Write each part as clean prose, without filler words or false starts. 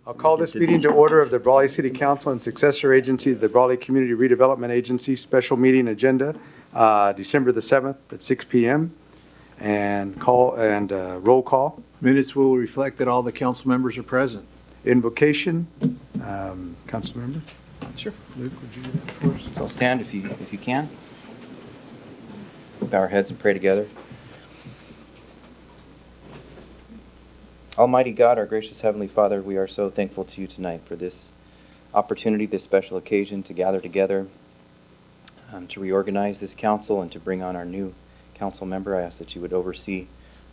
I'll call this meeting to order of the Brawley City Council and successor agency, the Brawley Community Redevelopment Agency special meeting agenda, December the 7th at 6 p.m. and roll call. Minutes will reflect that all the council members are present. Invocation, council member. Sure. Luke, would you do that for us? So I'll stand if you can. Bow our heads and pray together. Almighty God, our gracious Heavenly Father, we are so thankful to you tonight for this opportunity, this special occasion to gather together, to reorganize this council and to bring on our new council member. I ask that you would oversee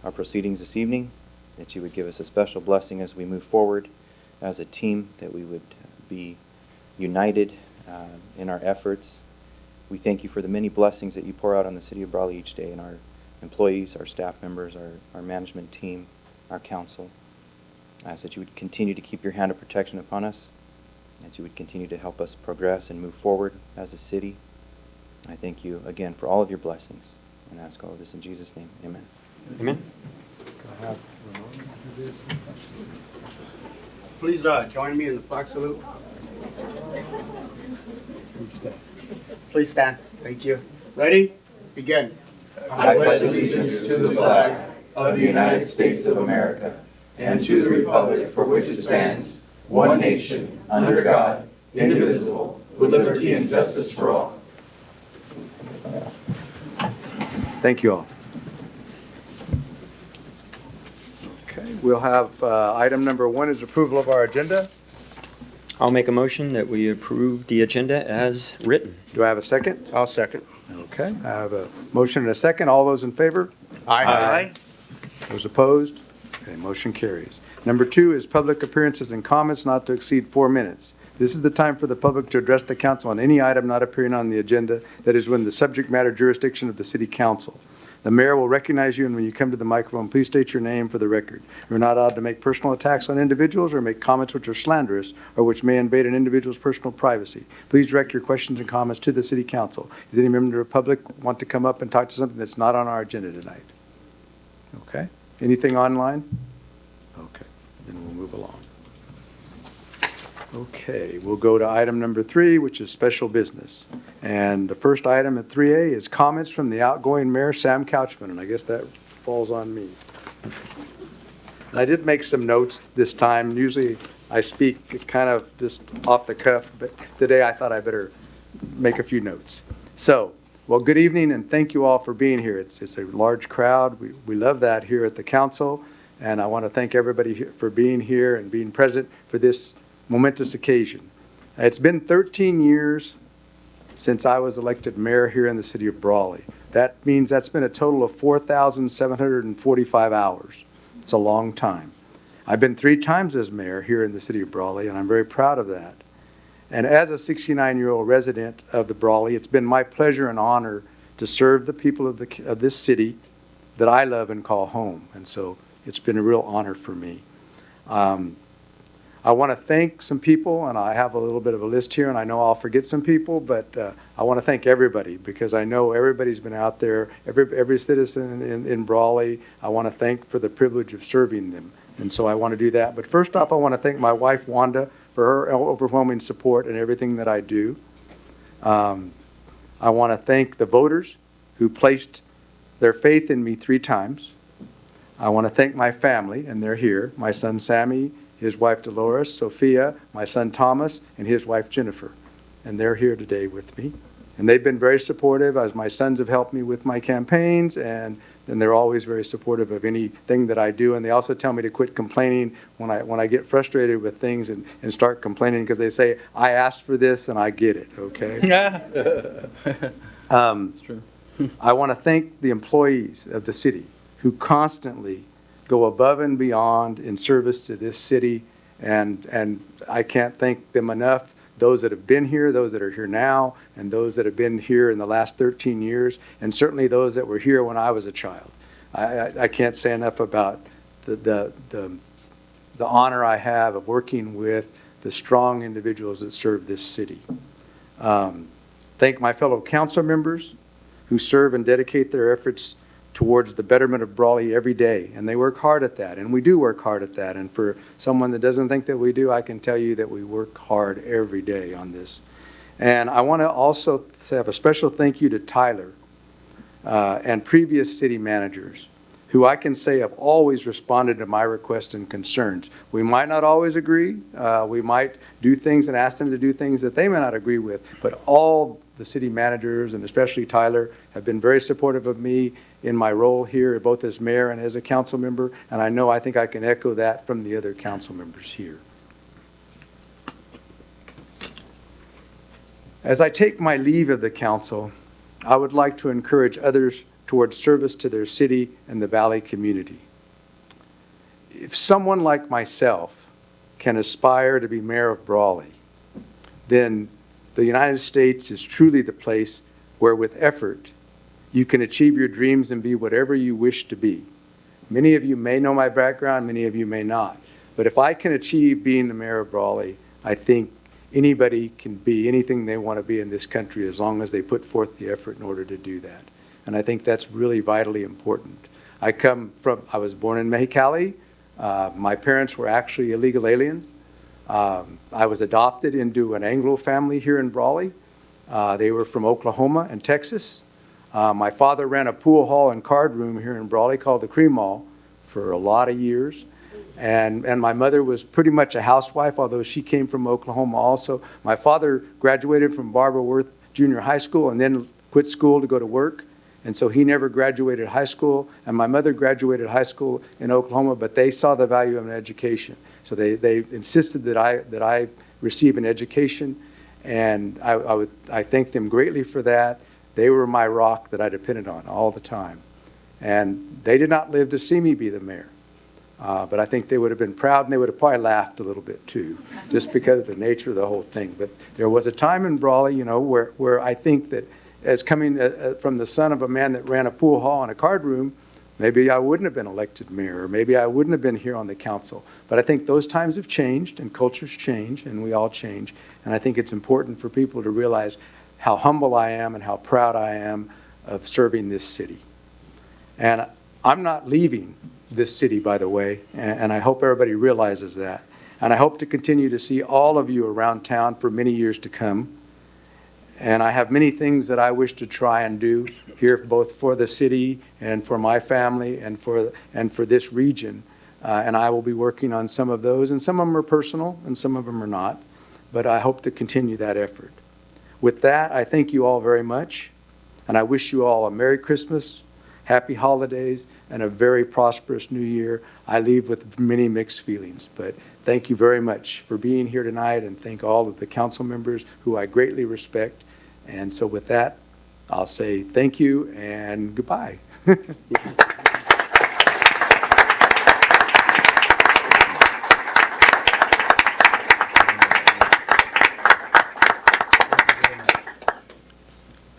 our proceedings this evening, that you would give us a special blessing as we move forward as a team, that we would be united in our efforts. We thank you for the many blessings that you pour out on the city of Brawley each day, and our employees, our staff members, our management team, our council. I ask that you would continue to keep your hand of protection upon us, that you would continue to help us progress and move forward as a city. I thank you again for all of your blessings, and I ask all of this in Jesus' name. Amen. Amen. Please join me in the flag salute. Please stand. Thank you. Ready? Begin. I pledge allegiance to the flag of the United States of America and to the republic for which it stands, one nation, under God, indivisible, with liberty and justice for all. Thank you all. Okay, we'll have item number 1 is approval of our agenda. I'll make a motion that we approve the agenda as written. Do I have a second? I'll second. Okay, I have a motion and a second. All those in favor? Aye. Those opposed? Okay, motion carries. Number 2 is public appearances and comments not to exceed 4 minutes. This is the time for the public to address the council on any item not appearing on the agenda that is within the subject matter jurisdiction of the city council. The mayor will recognize you, and when you come to the microphone, please state your name for the record. You're not allowed to make personal attacks on individuals or make comments which are slanderous or which may invade an individual's personal privacy. Please direct your questions and comments to the city council. Does any member of the public want to come up and talk to something that's not on our agenda tonight? Okay. Anything online? Okay. Then we'll move along. Okay, we'll go to item number 3, which is special business. And the first item at 3A is comments from the outgoing mayor, Sam Couchman, and I guess that falls on me. And I did make some notes this time. Usually I speak kind of just off the cuff, but today I thought I better make a few notes. So, well, good evening and thank you all for being here. It's a large crowd. We love that here at the council, and I want to thank everybody for being here and being present for this momentous occasion. It's been 13 years since I was elected mayor here in the city of Brawley. That means that's been a total of 4,745 hours. It's a long time. I've been 3 times as mayor here in the city of Brawley, and I'm very proud of that. And as a 69-year-old resident of the Brawley, it's been my pleasure and honor to serve the people of this city that I love and call home. And so it's been a real honor for me. I want to thank some people, and I have a little bit of a list here, and I know I'll forget some people, but I want to thank everybody because I know everybody's been out there, every citizen in Brawley. I want to thank for the privilege of serving them, and so I want to do that. But first off, I want to thank my wife, Wanda, for her overwhelming support in everything that I do. I want to thank the voters who placed their faith in me 3 times. I want to thank my family, and they're here, my son Sammy, his wife Dolores, Sophia, my son Thomas, and his wife Jennifer. And they're here today with me. And they've been very supportive as my sons have helped me with my campaigns, and they're always very supportive of anything that I do. And they also tell me to quit complaining when I get frustrated with things and start complaining because they say, I asked for this and I get it, okay? That's true. I want to thank the employees of the city who constantly go above and beyond in service to this city, and I can't thank them enough. Those that have been here, those that are here now, and those that have been here in the last 13 years, and certainly those that were here when I was a child. I can't say enough about the honor I have of working with the strong individuals that serve this city. Thank my fellow council members who serve and dedicate their efforts towards the betterment of Brawley every day, and they work hard at that, and we do work hard at that. And for someone that doesn't think that we do, I can tell you that we work hard every day on this. And I want to also have a special thank you to Tyler and previous city managers, who I can say have always responded to my requests and concerns. We might not always agree. We might do things and ask them to do things that they may not agree with, but all the city managers, and especially Tyler, have been very supportive of me in my role here, both as mayor and as a council member, and I think I can echo that from the other council members here. As I take my leave of the council, I would like to encourage others towards service to their city and the Valley community. If someone like myself can aspire to be mayor of Brawley, then the United States is truly the place where, with effort, you can achieve your dreams and be whatever you wish to be. Many of you may know my background, many of you may not. But if I can achieve being the mayor of Brawley, I think anybody can be anything they want to be in this country as long as they put forth the effort in order to do that. And I think that's really vitally important. I was born in Mexicali. My parents were actually illegal aliens. I was adopted into an Anglo family here in Brawley. They were from Oklahoma and Texas. My father ran a pool hall and card room here in Brawley called the Cream Mall for a lot of years. And my mother was pretty much a housewife, although she came from Oklahoma also. My father graduated from Barbara Worth Junior High School and then quit school to go to work. And so he never graduated high school. And my mother graduated high school in Oklahoma, but they saw the value of an education. So they insisted that I receive an education. And I thank them greatly for that. They were my rock that I depended on all the time. And they did not live to see me be the mayor. But I think they would have been proud, and they would have probably laughed a little bit too, just because of the nature of the whole thing. But there was a time in Brawley, where I think that as coming from the son of a man that ran a pool hall and a card room, maybe I wouldn't have been elected mayor, or maybe I wouldn't have been here on the council. But I think those times have changed, and cultures change, and we all change. And I think it's important for people to realize how humble I am and how proud I am of serving this city. And I'm not leaving this city, by the way, and I hope everybody realizes that. And I hope to continue to see all of you around town for many years to come. And I have many things that I wish to try and do here, both for the city and for my family and for this region. And I will be working on some of those, and some of them are personal and some of them are not. But I hope to continue that effort. With that, I thank you all very much, and I wish you all a Merry Christmas, Happy Holidays, and a very prosperous New Year. I leave with many mixed feelings, but thank you very much for being here tonight, and thank all of the council members who I greatly respect. And so with that, I'll say thank you and goodbye.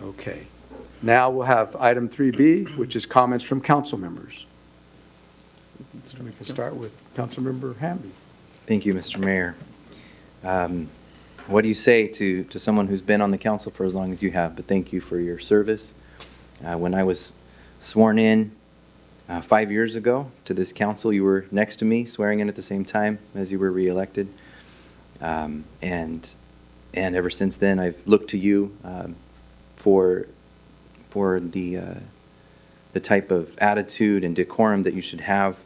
Okay. Now we'll have item 3B, which is comments from council members. So we can start with Councilmember Hamby. Thank you, Mr. Mayor. What do you say to someone who's been on the council for as long as you have? But thank you for your service. When I was sworn in 5 years ago to this council, you were next to me, swearing in at the same time as you were reelected. And ever since then, I've looked to you for the type of attitude and decorum that you should have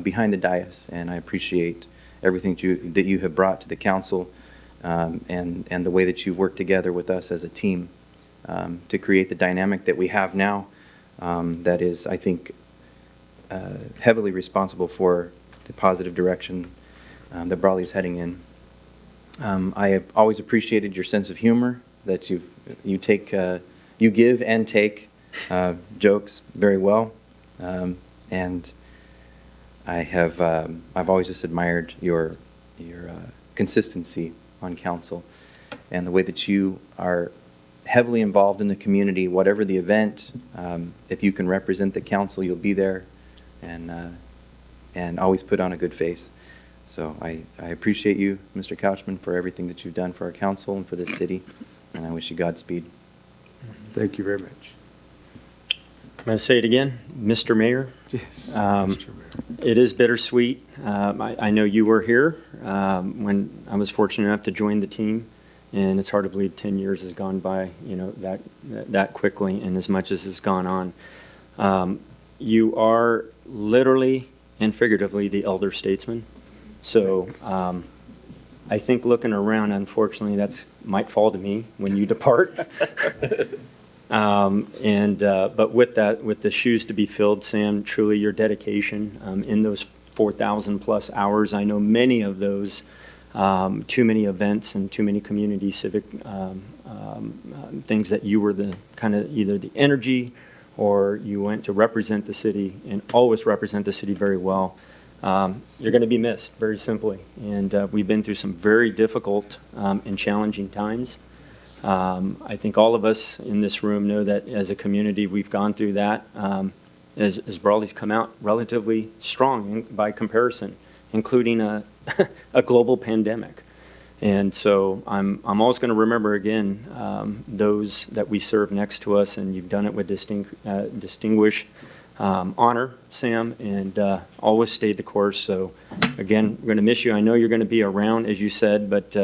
behind the dais, and I appreciate everything that you have brought to the council, and the way that you've worked together with us as a team to create the dynamic that we have now, that is, I think, heavily responsible for the positive direction that Brawley's heading in. I have always appreciated your sense of humor, that you give and take jokes very well, and I've always just admired your consistency on council, and the way that you are heavily involved in the community, whatever the event. If you can represent the council, you'll be there, and always put on a good face. So I appreciate you, Mr. Couchman, for everything that you've done for our council and for this city, and I wish you Godspeed. Thank you very much. I'm going to say it again, Mr. Mayor. Yes. Mr. Mayor. It is bittersweet. I know you were here when I was fortunate enough to join the team, and it's hard to believe 10 years has gone by, that quickly, and as much as has gone on. You are literally and figuratively the elder statesman. So I think looking around, unfortunately, that's might fall to me when you depart. But with that, with the shoes to be filled, Sam, truly your dedication in those 4,000 plus hours, I know many of those, too many events and too many community civic things that you were the kind of either the energy or you went to represent the city and always represent the city very well. You're going to be missed, very simply. And we've been through some very difficult and challenging times. I think all of us in this room know that as a community we've gone through that as Brawley's come out relatively strong by comparison, including a global pandemic. And so I'm always going to remember again those that we serve next to us, and you've done it with distinguished honor, Sam, and always stayed the course. So again, we're going to miss you. I know you're going to be around, as you said, but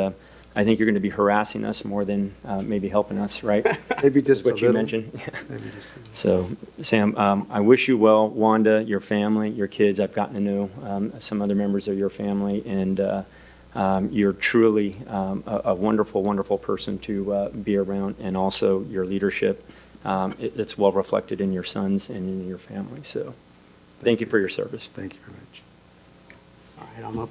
I think you're going to be harassing us more than maybe helping us, right? Maybe just what a you little. mentioned. Maybe just a little. So, Sam, I wish you well, Wanda, your family, your kids. I've gotten to know some other members of your family, and you're truly a wonderful, wonderful person to be around, and also your leadership. It's well reflected in your sons and in your family. So, thank you for your service. Thank you very much. All right, I'm up.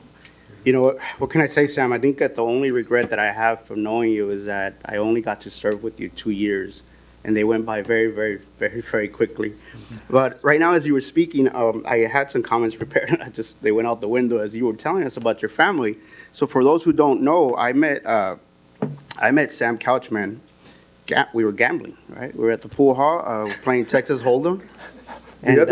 You know what can I say, Sam? I think that the only regret that I have from knowing you is that I only got to serve with you 2 years, and they went by very, very, very, very quickly. But right now, as you were speaking, I had some comments prepared, and they went out the window as you were telling us about your family. So for those who don't know, I met Sam Couchman. We were gambling, right? We were at the pool hall playing Texas Hold'em. And, The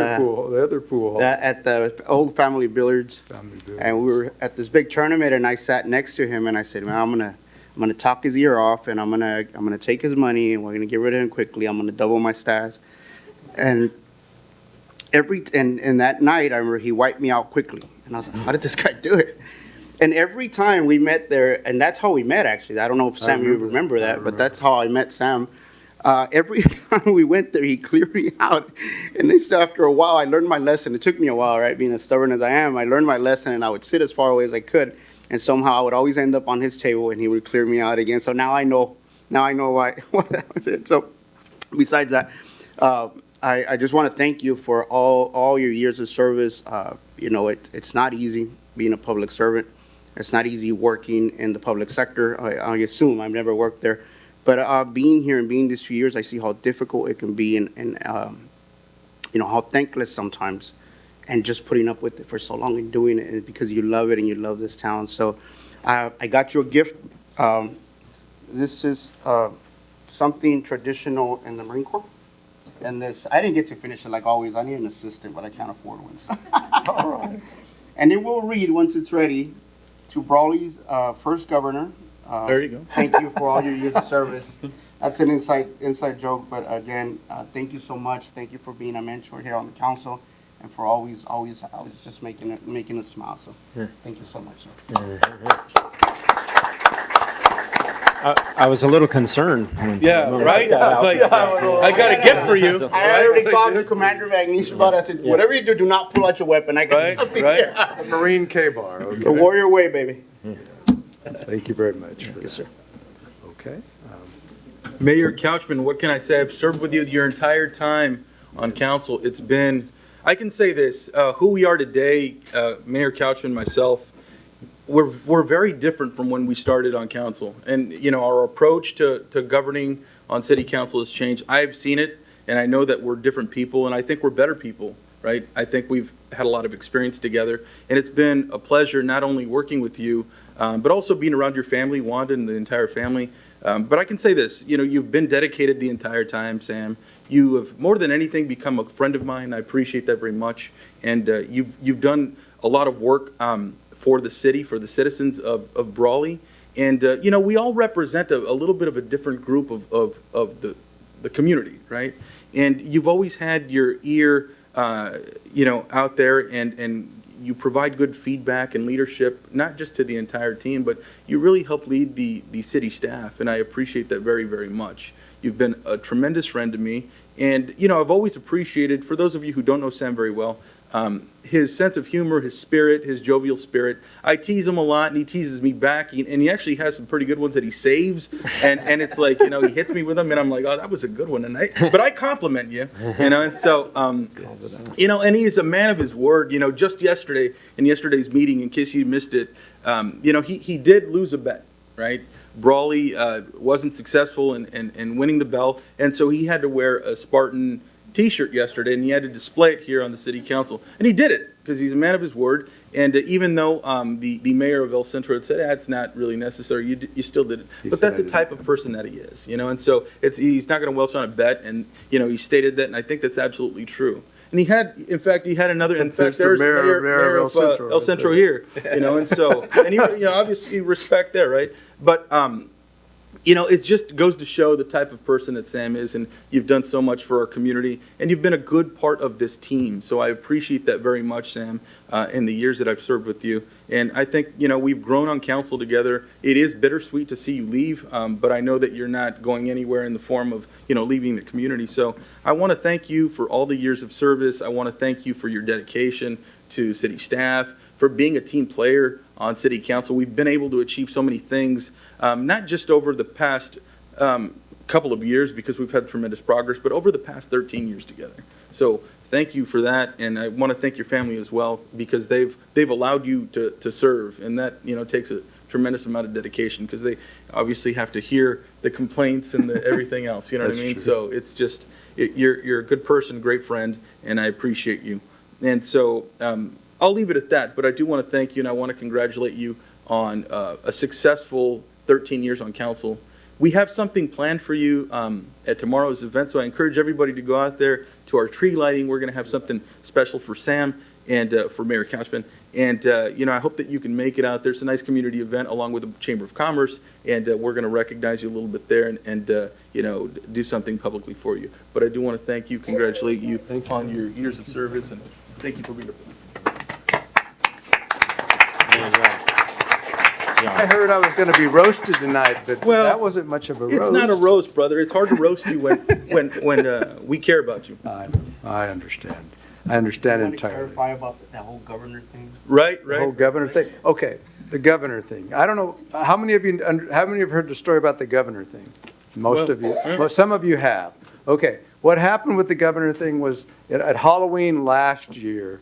other pool hall. at the old family billiards. Family Billiards. And we were at this big tournament, and I sat next to him, and I said, man, I'm gonna talk his ear off, and I'm gonna take his money, and we're gonna get rid of him quickly. I'm gonna double my stash. And and that night, I remember he wiped me out quickly, and I was like, how did this guy do it? And every time we met there, and that's how we met, actually. I don't know if Sam, you remember that, but that's how I met Sam. Every time we went there, he cleared me out. And then after a while, I learned my lesson. It took me a while, right? Being as stubborn as I am, I learned my lesson, and I would sit as far away as I could. And somehow I would always end up on his table, and he would clear me out again. So now I know why that was it. So besides that, I just want to thank you for all your years of service. It's not easy being a public servant. It's not easy working in the public sector. I assume I've never worked there. But being here and being these 2 years, I see how difficult it can be and how thankless sometimes, and just putting up with it for so long and doing it, and because you love it and you love this town. So I got you a gift. This is something traditional in the Marine Corps. And this, I didn't get to finish it like always. I need an assistant, but I can't afford one. So. All right. And it will read, once it's ready, to Brawley's first governor. There you go. Thank you for all your years of service. That's an inside joke, but again, thank you so much. Thank you for being a mentor here on the council, and for always just making us smile. So, thank you so much, sir. I was a little concerned. Yeah, right? I was like, I got a gift for you. I already talked to Commander Magnish about it. I said, whatever you do not pull out your weapon. I got something here. The Marine K-Bar, okay. The warrior way, baby. Thank you very much for that. Yes, sir. Okay. Mayor Couchman, what can I say? I've served with you your entire time on council. It's been, I can say this, who we are today, Mayor Couchman, myself, we're very different from when we started on council. And, our approach to governing on city council has changed. I've seen it, and I know that we're different people, and I think we're better people, right? I think we've had a lot of experience together, and it's been a pleasure not only working with you, but also being around your family, Wanda and the entire family. But I can say this, you've been dedicated the entire time, Sam. You have, more than anything, become a friend of mine. I appreciate that very much. And you've done a lot of work for the city, for the citizens of Brawley. And, we all represent a little bit of a different group of the community, right? And you've always had your ear, out there, and you provide good feedback and leadership, not just to the entire team, but you really help lead the city staff, and I appreciate that very, very much. You've been a tremendous friend to me, and, I've always appreciated, for those of you who don't know Sam very well, his sense of humor, his spirit, his jovial spirit. I tease him a lot, and he teases me back, and he actually has some pretty good ones that he saves, and it's like, he hits me with them, and I'm like, oh, that was a good one, but I compliment you, and so, and he is a man of his word. Just yesterday, in yesterday's meeting, in case you missed it, he did lose a bet, right? Brawley wasn't successful in winning the bell, and so he had to wear a Spartan T-shirt yesterday, and he had to display it here on the city council, and he did it because he's a man of his word. And even though the mayor of El Centro had said it's not really necessary, you still did it. But that's the type of person that he is, and so he's not going to welch on a bet, and he stated that, and I think that's absolutely true. And he had another. In fact, there's mayor of El Centro here, and so obviously respect there, right? But it just goes to show the type of person that Sam is, and you've done so much for our community, and you've been a good part of this team. So I appreciate that very much, Sam, in the years that I've served with you. And I think, we've grown on council together. It is bittersweet to see you leave, but I know that you're not going anywhere in the form of, leaving the community. So I want to thank you for all the years of service. I want to thank you for your dedication to city staff, for being a team player on city council. We've been able to achieve so many things, not just over the past couple of years because we've had tremendous progress, but over the past 13 years together. So thank you for that, and I want to thank your family as well because they've allowed you to serve, and that takes a tremendous amount of dedication because they obviously have to hear the complaints and everything else. You know what I mean? True. So it's just you're a good person, great friend, and I appreciate you. And so I'll leave it at that, but I do want to thank you, and I want to congratulate you on a successful 13 years on council. We have something planned for you at tomorrow's event, so I encourage everybody to go out there to our tree lighting. We're going to have something special for Sam and for Mayor Couchman. And, I hope that you can make it out there. It's a nice community event along with the Chamber of Commerce, and we're going to recognize you a little bit there and do something publicly for you. But I do want to thank you, congratulate you on your years of service, and thank you for being here. I heard I was going to be roasted tonight, but that wasn't much of a roast. It's not a roast, brother. It's hard to roast you when we care about you. I understand. I understand entirely. Clarify about that whole governor thing. Right. The whole governor thing. Okay, the governor thing. I don't know how many of you have heard the story about the governor thing. Most of you. Well, some of you have. Okay, what happened with the governor thing was at Halloween last year,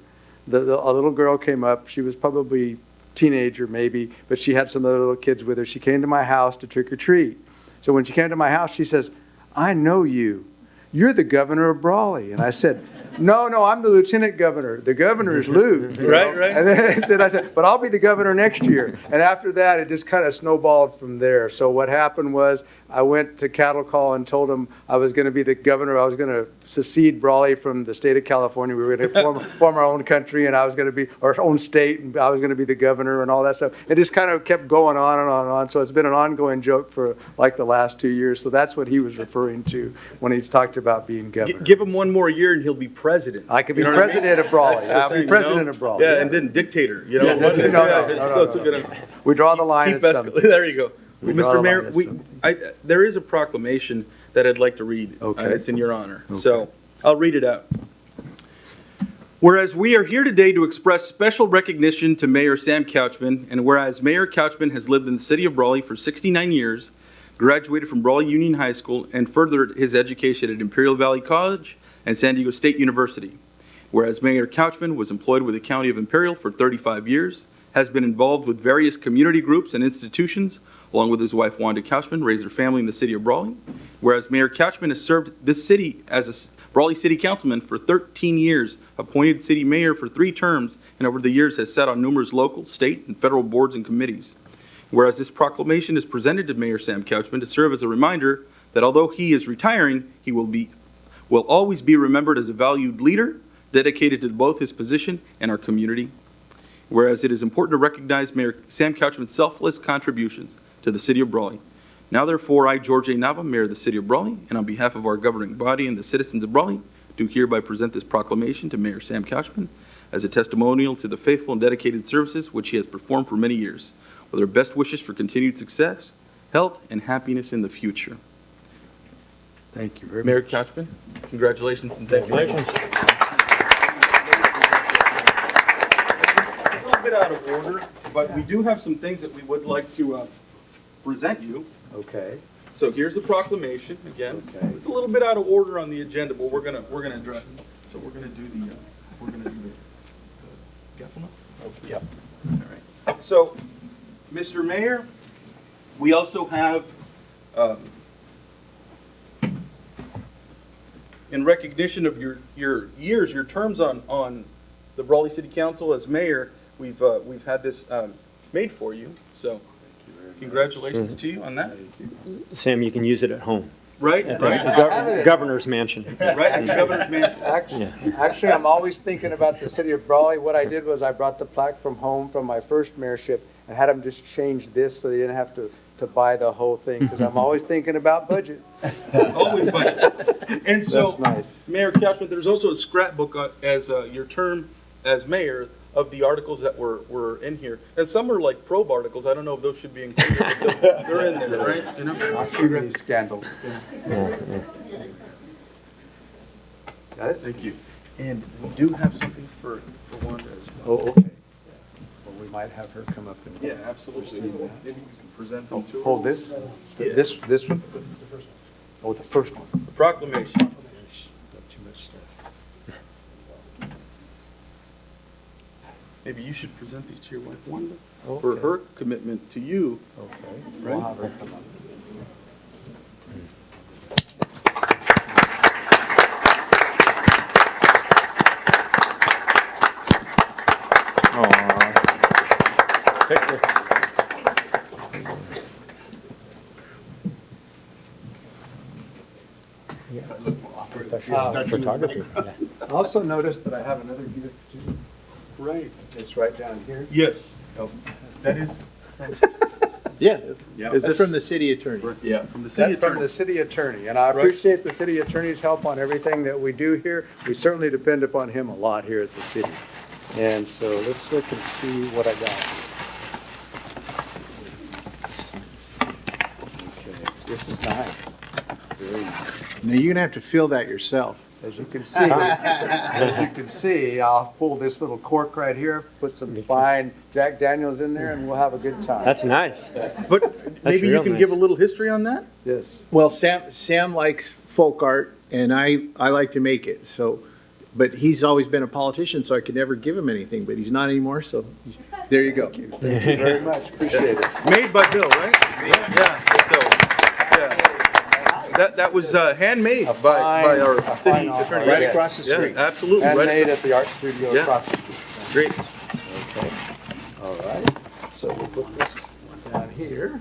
a little girl came up. She was probably teenager maybe, but she had some other little kids with her. She came to my house to trick or treat. So when she came to my house, she says, "I know you. You're the governor of Brawley." And I said, No, I'm the lieutenant governor. The governor is Lou. Right. And then I said, but I'll be the governor next year. And after that, it just kind of snowballed from there. So what happened was I went to Cattle Call and told them I was going to be the governor. I was going to secede Brawley from the state of California. We were going to form our own country, and I was going to be our own state, and I was going to be the governor and all that stuff. It just kind of kept going on and on and on. So it's been an ongoing joke for like the last 2 years. So that's what he was referring to when he's talked about being governor. Give him one more year, and he'll be president. I could be president of Brawley. I'll be president of Brawley. Yeah, and then dictator. No. We draw the line at some. There you go. Mr. Mayor, there is a proclamation that I'd like to read. Okay. It's in your honor. Okay. So I'll read it out. Whereas we are here today to express special recognition to Mayor Sam Couchman, and whereas Mayor Couchman has lived in the city of Brawley for 69 years, graduated from Brawley Union High School, and furthered his education at Imperial Valley College and San Diego State University. Whereas Mayor Couchman was employed with the County of Imperial for 35 years, has been involved with various community groups and institutions, along with his wife Wanda Couchman, raised their family in the city of Brawley. Whereas Mayor Couchman has served this city as a Brawley City Councilman for 13 years, appointed city mayor for 3 terms, and over the years has sat on numerous local, state, and federal boards and committees. Whereas this proclamation is presented to Mayor Sam Couchman to serve as a reminder that although he is retiring, he will always be remembered as a valued leader, dedicated to both his position and our community. Whereas it is important to recognize Mayor Sam Couchman's selfless contributions to the city of Brawley. Now therefore, I, George A. Nava, Mayor of the City of Brawley, and on behalf of our governing body and the citizens of Brawley, do hereby present this proclamation to Mayor Sam Couchman as a testimonial to the faithful and dedicated services which he has performed for many years, with our best wishes for continued success, health, and happiness in the future. Thank you very much. Mayor Couchman, congratulations and thank you. A little bit out of order, but we do have some things that we would like to present you. Okay. So here's the proclamation again. Okay. It's a little bit out of order on the agenda, but we're gonna address it. So we're gonna do the gavel now? Yep. All right. So, Mr. Mayor, we also have, in recognition of your years, your terms on the Brawley City Council as mayor, we've had this made for you. So, congratulations to you on that. Sam, you can use it at home, Right, at right, the governor's mansion. right, in the governor's mansion. Actually, I'm always thinking about the city of Brawley. What I did was I brought the plaque from home from my first mayorship and had them just change this so they didn't have to buy the whole thing, because I'm always thinking about budget. Always budget. And so, That's nice. Mayor Couchman, there's also a scrapbook as your term as mayor of the articles that were in here. And some are like probe articles. I don't know if those should be included, but they're in there, right? You know? Not too many scandals. Got it? Thank you. And we do have something for Wanda as well. Oh, okay. Well, we might have her come up and. Yeah, absolutely. Maybe you can present them to her. Hold this? Yeah. This one? Oh, the first one. The proclamation. Got too much stuff. Maybe you should present these to your wife, Wanda, Okay. for her commitment to you. Okay. Right. We'll have her come up. Photography. I also noticed that I have another gift too. Right. It's right down here. Yes. That is. Yeah, Is that's this from the city attorney. Yeah. From the city That's from attorney. the city attorney, and I Right. appreciate the city attorney's help on everything that we do here. We certainly depend upon him a lot here at the city. And so let's look and see what I got. Okay, this is nice. Very nice. Now, you're gonna have to fill that yourself. As you can see, I'll pull this little cork right here, put some fine Jack Daniels in there, and we'll have a good time. That's nice. But maybe you real can nice. give a little history on that? Yes. Well, Sam likes folk art, and I like to make it, so, but he's always been a politician, so I could never give him anything, but he's not anymore, so there you go. Thank you very much, appreciate it. Made by Bill, right? Yeah. So, yeah. That was handmade by our fine city art. attorney. Right across the street. Yeah, absolutely. Handmade Right. at the art studio Yeah. across the street. Great. Okay, all right, so we'll put this one down here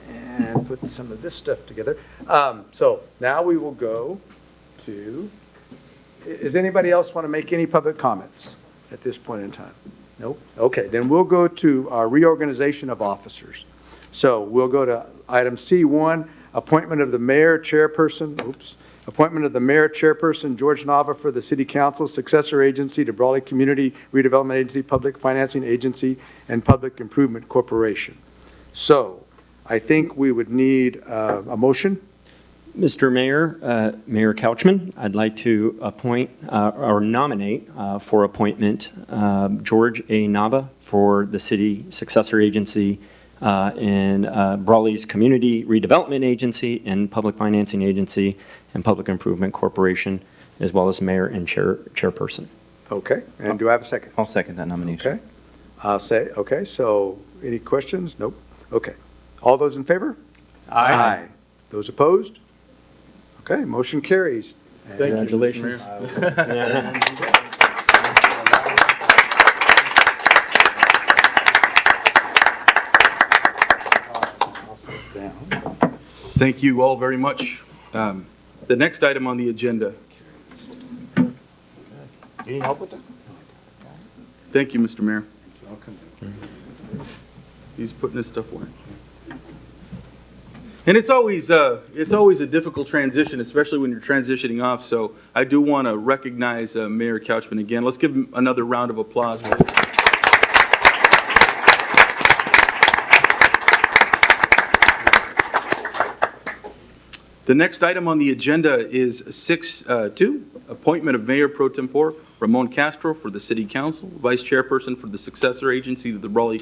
and put some of this stuff together. So now we will go to, does anybody else want to make any public comments at this point in time? Nope, okay, then we'll go to our reorganization of officers. So we'll go to item C1, appointment of the mayor, chairperson, appointment of the mayor, chairperson, George Nava for the city council, successor agency to Brawley Community Redevelopment Agency, Public Financing Agency, and Public Improvement Corporation. So I think we would need a motion. Mr. Mayor, Mayor Couchman, I'd like to appoint or nominate for appointment George A. Nava for the city successor agency in Brawley's Community Redevelopment Agency and Public Financing Agency and Public Improvement Corporation, as well as mayor and chairperson. Okay, and do I have a second? I'll second that nomination. Okay, I'll say, okay, so any questions? Nope. Okay. All those in favor? Aye. Those opposed? Okay, motion carries. Thank you, Mr. Congratulations. Mayor. Thank you all very much. The next item on the agenda. You need help with that? Thank you, Mr. Mayor. He's putting his stuff away. And it's always a difficult transition, especially when you're transitioning off. So I do want to recognize Mayor Couchman again. Let's give him another round of applause. The next item on the agenda is 6.2, appointment of Mayor Pro Tempore Ramon Castro for the City Council, Vice Chairperson for the successor agency to the Brawley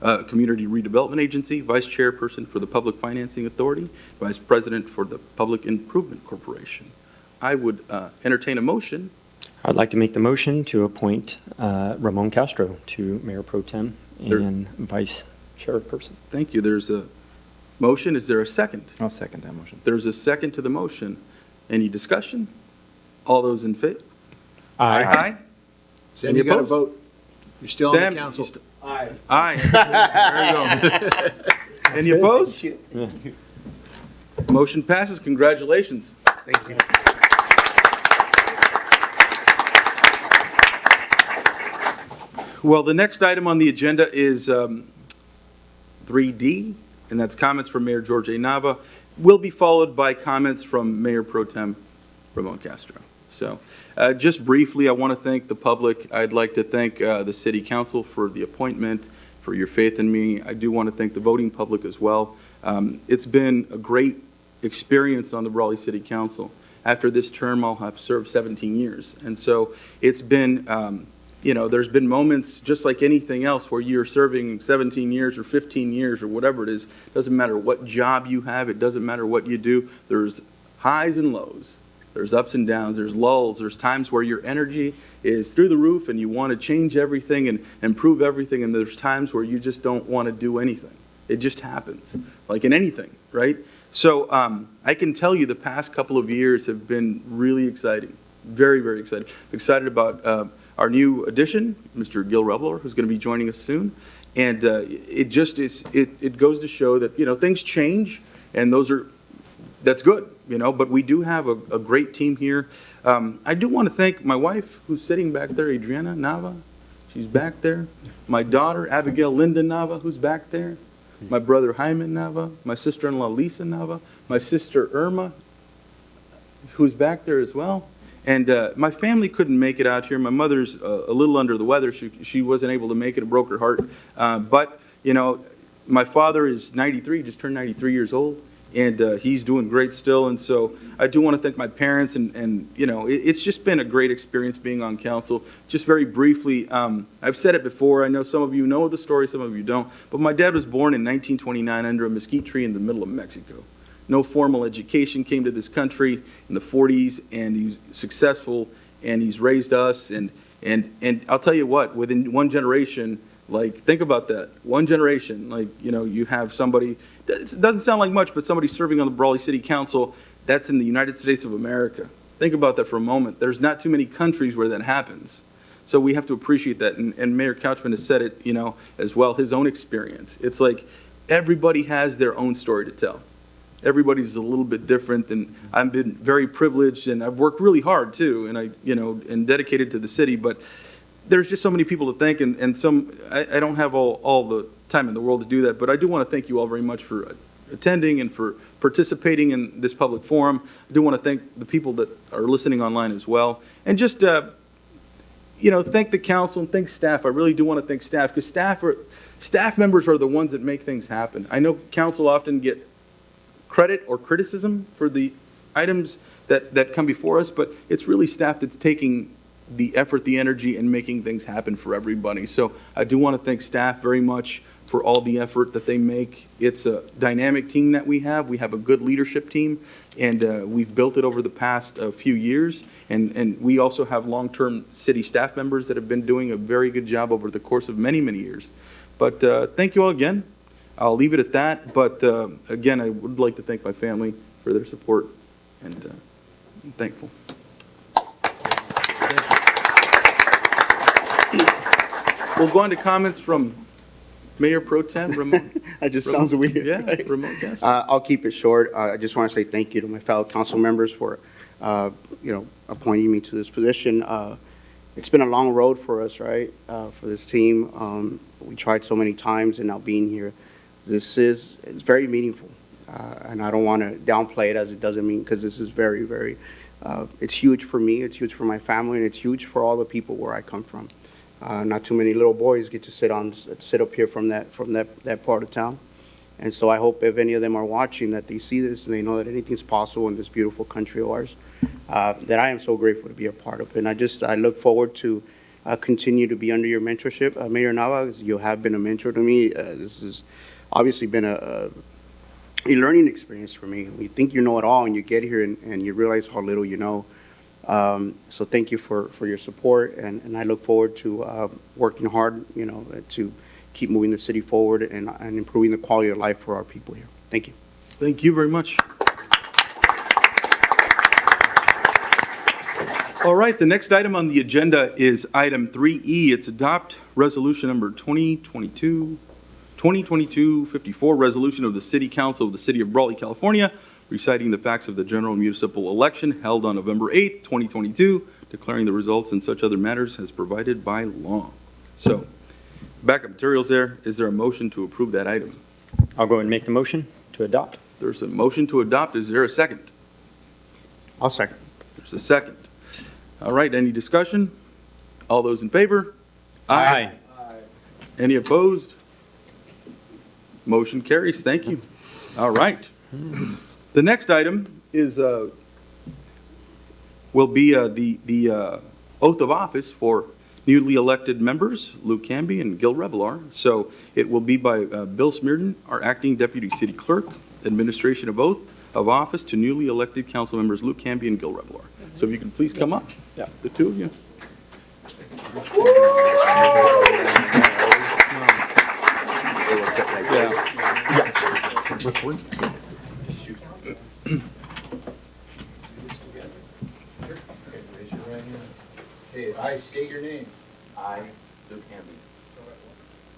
Community Redevelopment Agency, Vice Chairperson for the Public Financing Authority, Vice President for the Public Improvement Corporation. I would entertain a motion. I'd like to make the motion to appoint Ramon Castro to Mayor Pro Tem and Vice Chairperson. Thank you. There's a motion. Is there a second? I'll second that motion. There's a second to the motion. Any discussion? All those in favor? Aye. Sam, Any you got to opposed? vote. You're still on Sam, the council. Aye. There you go. Any opposed? Yeah. Motion passes. Congratulations. Thank you. Well, the next item on the agenda is 3D, and that's comments from Mayor George A. Nava. Will be followed by comments from Mayor Pro Tem Ramon Castro. So just briefly, I want to thank the public. I'd like to thank the City Council for the appointment, for your faith in me. I do want to thank the voting public as well. It's been a great experience on the Brawley City Council. After this term, I'll have served 17 years. And so it's been, there's been moments just like anything else where you're serving 17 years or 15 years or whatever it is. It doesn't matter what job you have. It doesn't matter what you do. There's highs and lows. There's ups and downs. There's lulls. There's times where your energy is through the roof and you want to change everything and improve everything. And there's times where you just don't want to do anything. It just happens, like in anything, right? So I can tell you the past couple of years have been really exciting. Very, very exciting. Excited about our new addition, Mr. Gil Rebler, who's going to be joining us soon. And it just is, it goes to show that, things change, and that's good, but we do have a great team here. I do want to thank my wife, who's sitting back there, Adriana Nava. She's back there. My daughter, Abigail Linda Nava, who's back there. My brother, Hyman Nava. My sister-in-law, Lisa Nava. My sister, Irma, who's back there as well. And my family couldn't make it out here. My mother's a little under the weather. She wasn't able to make it. It broke her heart. But, my father is 93, just turned 93 years old. And he's doing great still. And so I do want to thank my parents. And it's just been a great experience being on council. Just very briefly, I've said it before. I know some of you know the story, some of you don't. But my dad was born in 1929 under a mesquite tree in the middle of Mexico. No formal education, came to this country in the 40s, and he's successful, and he's raised us. And I'll tell you what, within one generation, like, think about that. One generation, like, you have somebody, it doesn't sound like much, but somebody serving on the Brawley City Council, that's in the United States of America. Think about that for a moment. There's not too many countries where that happens. So we have to appreciate that. And Mayor Couchman has said it, as well, his own experience. It's like everybody has their own story to tell. Everybody's a little bit different, and I've been very privileged, and I've worked really hard too, and and dedicated to the city, but there's just so many people to thank, and I don't have all the time in the world to do that, but I do want to thank you all very much for attending and for participating in this public forum. I do want to thank the people that are listening online as well, and just thank the council and thank staff. I really do want to thank staff, because staff members are the ones that make things happen. I know council often get credit or criticism for the items that come before us, but it's really staff that's taking the effort, the energy, and making things happen for everybody. So I do want to thank staff very much for all the effort that they make. It's a dynamic team that we have. We have a good leadership team, and we've built it over the past few years. And we also have long-term city staff members that have been doing a very good job over the course of many, many years. But thank you all again. I'll leave it at that, but again, I would like to thank my family for their support, and I'm thankful. We'll go on to comments from Mayor Pro Tem Ramon. That just sounds weird. Yeah, right? Ramon Castro. I'll keep it short. I just want to say thank you to my fellow council members for, appointing me to this position. It's been a long road for us, right, for this team. We tried so many times, and now being here, it's very meaningful. And I don't want to downplay it, as it doesn't mean, because this is very, very, it's huge for me, it's huge for my family, and it's huge for all the people where I come from. Not too many little boys get to sit up here from that part of town. And so I hope if any of them are watching, that they see this and they know that anything's possible in this beautiful country of ours, that I am so grateful to be a part of. And I look forward to continue to be under your mentorship. Mayor Nava, you have been a mentor to me. This has obviously been a learning experience for me. You think you know it all, and you get here and you realize how little you know. So thank you for your support, and I look forward to working hard, to keep moving the city forward and improving the quality of life for our people here. Thank you. Thank you very much. All right, the next item on the agenda is item 3E. It's adopt resolution number 2022-54, resolution of the City Council of the City of Brawley, California, reciting the facts of the general municipal election held on November 8th, 2022, declaring the results and such other matters as provided by law. So, backup materials there. Is there a motion to approve that item? I'll go and make the motion to adopt. There's a motion to adopt. Is there a second? I'll second. There's a second. All right, any discussion? All those in favor? Any opposed? Motion carries. Thank you. All right. The next item is, will be the oath of office for newly elected members, Luke Canby and Gil Revelar. So it will be by Bill Smearden, our acting deputy city clerk, administration of oath of office to newly elected council members Luke Canby and Gil Revelar. So if you can please come up, Yeah. the two of you. Okay, I state your name. I, Luke Canby,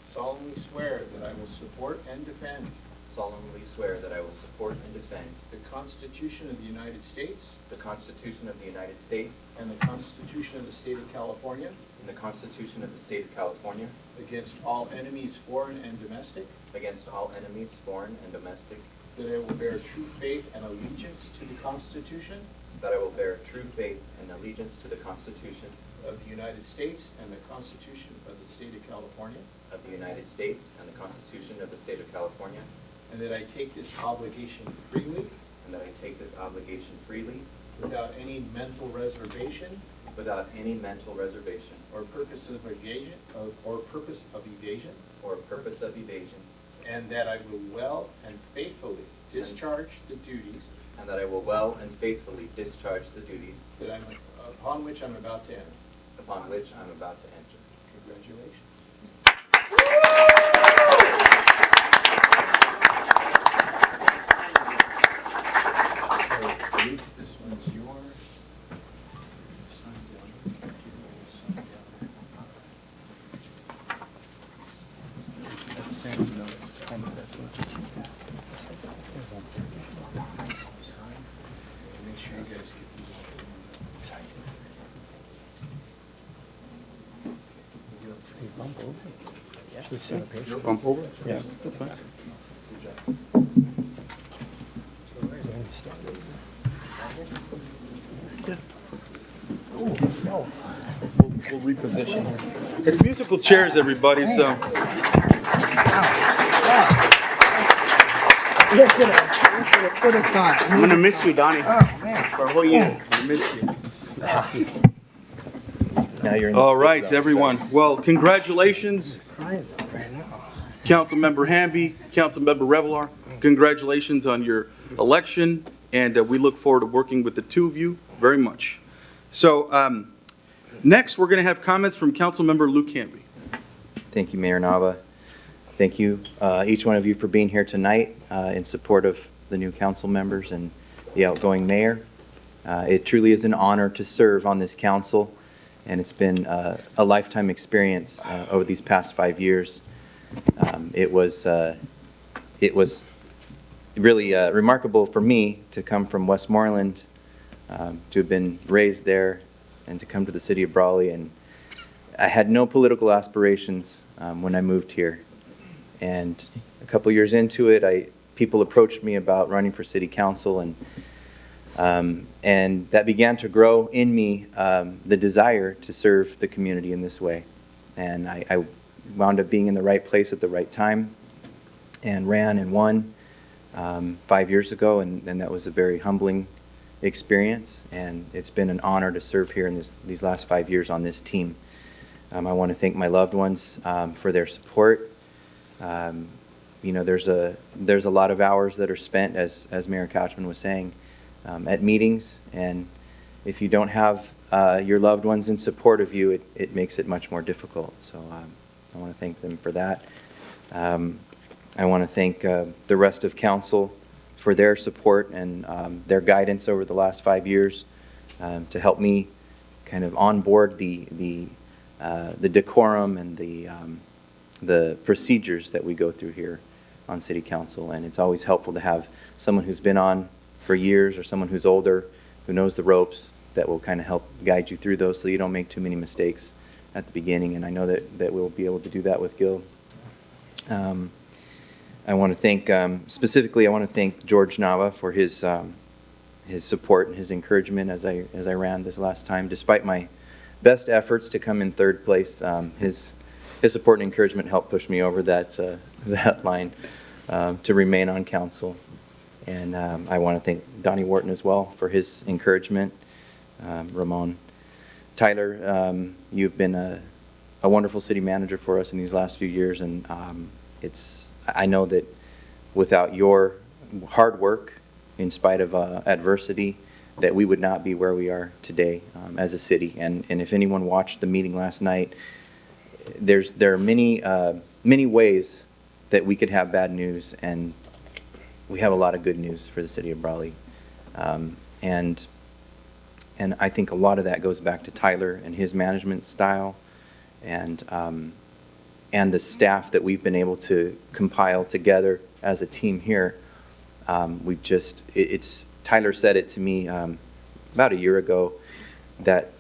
Solemnly swear that I will support and defend solemnly swear that I will support and defend the Constitution of the United States the Constitution of the United States and the Constitution of the State of California and the Constitution of the State of California against all enemies, foreign and domestic, against all enemies, foreign and domestic, that I will bear true faith and allegiance to the Constitution that I will bear true faith and allegiance to the Constitution of the United States and the Constitution of the State of California, of the United States and the Constitution of the State of California, and that I take this obligation freely and that I take this obligation freely without any mental reservation without any mental reservation or purpose of evasion, or purpose of evasion, or purpose of evasion, and that I will well and faithfully discharge the duties and that I will well and faithfully discharge the duties upon which I'm about to enter. upon which I'm about to enter. Congratulations. This one's yours. Sign down. Sign down. That's Sam's notes. Kind of, that's what. Sign. Make sure you guys get these. Bump over? Yeah, that's fine. We'll reposition here. It's musical chairs, everybody, so. I'm gonna miss you, Donnie. Oh, man. For a whole year. I miss you. Now you're in the All right, everyone. Well, congratulations, Councilmember Hamby, Councilmember Revelar. Congratulations on your election, and we look forward to working with the two of you very much. So next, we're going to have comments from Councilmember Luke Canby. Thank you, Mayor Nava. Thank you, each one of you, for being here tonight in support of the new council members and the outgoing mayor. It truly is an honor to serve on this council, and it's been a lifetime experience over these past 5 years. It was really remarkable for me to come from Westmoreland, to have been raised there, and to come to the city of Brawley. And I had no political aspirations when I moved here. And a couple years into it, I people approached me about running for city council, and that began to grow in me the desire to serve the community in this way. And I wound up being in the right place at the right time and ran and won 5 years ago, and that was a very humbling experience, and it's been an honor to serve here in these last 5 years on this team. I want to thank my loved ones for their support. You know, there's a lot of hours that are spent, as Mayor Couchman was saying, at meetings, and if you don't have your loved ones in support of you, it makes it much more difficult. So I want to thank them for that. I want to thank the rest of council for their support and their guidance over the last 5 years to help me kind of onboard the decorum and the procedures that we go through here on city council. And it's always helpful to have someone who's been on for years or someone who's older, who knows the ropes, that will kind of help guide you through those so you don't make too many mistakes at the beginning. And I know that we'll be able to do that with Gil. I want to thank, specifically, I want to thank George Nava for his support and his encouragement as I ran this last time. Despite my best efforts to come in third place, his support and encouragement helped push me over that line to remain on council. And I want to thank Donnie Wharton as well for his encouragement. Ramon. Tyler, you've been a wonderful city manager for us in these last few years, and I know that without your hard work, in spite of adversity, that we would not be where we are today as a city. And if anyone watched the meeting last night, there are many ways that we could have bad news, and we have a lot of good news for the city of Brawley. And I think a lot of that goes back to Tyler and his management style, and the staff that we've been able to compile together as a team here. Tyler said it to me about a year ago that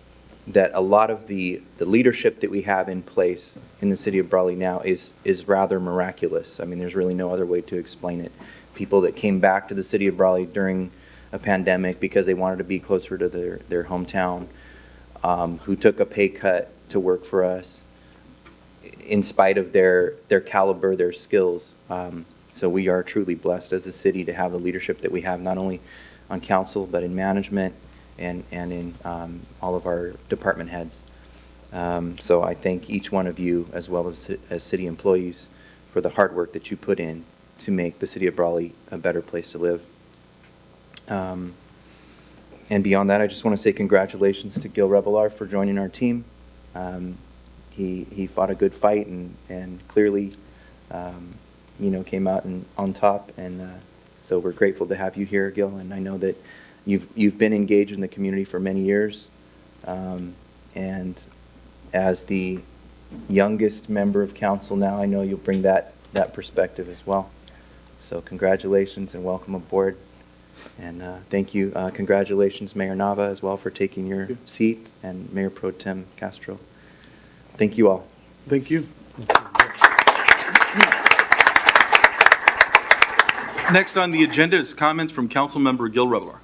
a lot of the leadership that we have in place in the city of Brawley now is rather miraculous. I mean, there's really no other way to explain it. People that came back to the city of Brawley during a pandemic because they wanted to be closer to their hometown, who took a pay cut to work for us in spite of their caliber, their skills. So we are truly blessed as a city to have the leadership that we have, not only on council, but in management and in all of our department heads. So I thank each one of you, as well as city employees, for the hard work that you put in to make the city of Brawley a better place to live. And beyond that, I just want to say congratulations to Gil Revelar for joining our team. He fought a good fight and clearly, came out on top. And so we're grateful to have you here, Gil. And I know that you've been engaged in the community for many years. And as the youngest member of council now, I know you'll bring that perspective as well. So congratulations and welcome aboard. And thank you. Congratulations, Mayor Nava, as well, for taking your seat, and Mayor Pro Tem Castro. Thank you all. Thank you. Next on the agenda is comments from Councilmember Gil Revelar.